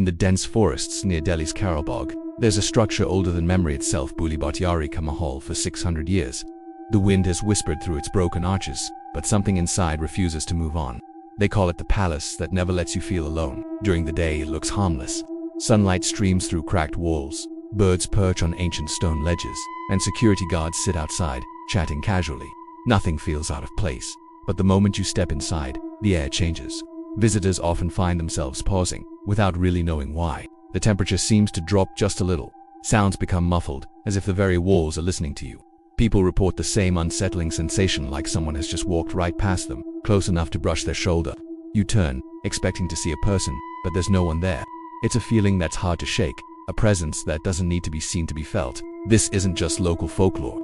In the dense forests near Delhi's Karolbagh, there's a structure older than memory itself, Bhuli Bhatiyari Mahal, for 600 years. The wind has whispered through its broken arches, but something inside refuses to move on. They call it the palace that never lets you feel alone. During the day, it looks harmless. Sunlight streams through cracked walls, birds perch on ancient stone ledges, and security guards sit outside, chatting casually. Nothing feels out of place. But the moment you step inside, the air changes. Visitors often find themselves pausing, without really knowing why. The temperature seems to drop just a little. Sounds become muffled, as if the very walls are listening to you. People report the same unsettling sensation, like someone has just walked right past them, close enough to brush their shoulder. You turn, expecting to see a person, but there's no one there. It's a feeling that's hard to shake, a presence that doesn't need to be seen to be felt. This isn't just local folklore.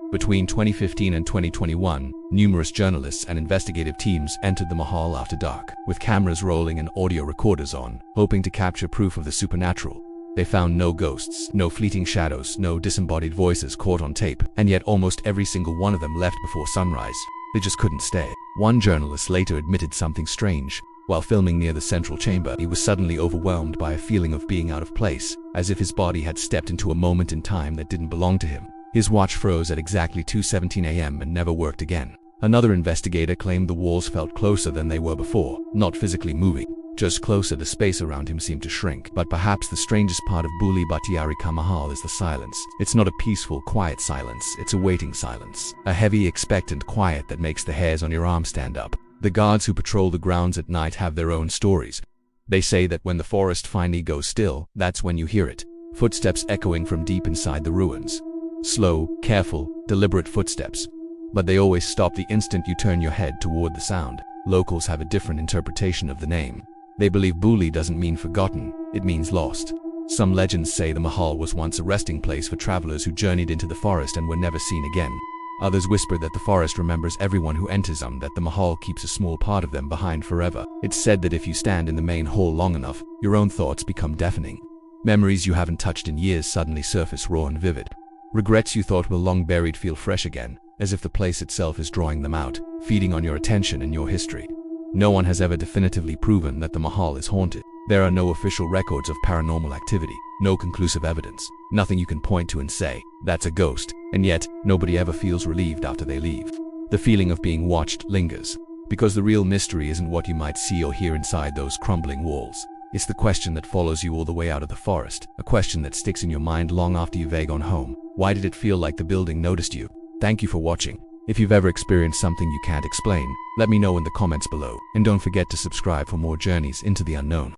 Between 2015 and 2021, numerous journalists and investigative teams entered the Mahal after dark, with cameras rolling and audio recorders on, hoping to capture proof of the supernatural. They found no ghosts, no fleeting shadows, no disembodied voices caught on tape, and yet almost every single one of them left before sunrise. They just couldn't stay. One journalist later admitted something strange. While filming near the central chamber, he was suddenly overwhelmed by a feeling of being out of place, as if his body had stepped into a moment in time that didn't belong to him. His watch froze at exactly 2:17 a.m. and never worked again. Another investigator claimed the walls felt closer than they were before, not physically moving. Just closer, the space around him seemed to shrink. But perhaps the strangest part of Bhuli Bhatiyari Mahal is the silence. It's not a peaceful, quiet silence, it's a waiting silence. A heavy, expectant quiet that makes the hairs on your arm stand up. The guards who patrol the grounds at night have their own stories. They say that when the forest finally goes still, that's when you hear it. Footsteps echoing from deep inside the ruins. Slow, careful, deliberate footsteps. But they always stop the instant you turn your head toward the sound. Locals have a different interpretation of the name. They believe Bhuli doesn't mean forgotten, it means lost. Some legends say the Mahal was once a resting place for travelers who journeyed into the forest and were never seen again. Others whisper that the forest remembers everyone who enters them, that the Mahal keeps a small part of them behind forever. It's said that if you stand in the main hall long enough, your own thoughts become deafening. Memories you haven't touched in years suddenly surface raw and vivid. Regrets you thought were long buried feel fresh again, as if the place itself is drawing them out, feeding on your attention and your history. No one has ever definitively proven that the Mahal is haunted. There are no official records of paranormal activity, no conclusive evidence, nothing you can point to and say, that's a ghost, and yet, nobody ever feels relieved after they leave. The feeling of being watched lingers, because the real mystery isn't what you might see or hear inside those crumbling walls. It's the question that follows you all the way out of the forest, a question that sticks in your mind long after you've gone home. Why did it feel like the building noticed you? Thank you for watching. If you've ever experienced something you can't explain, let me know in the comments below. And don't forget to subscribe for more journeys into the unknown.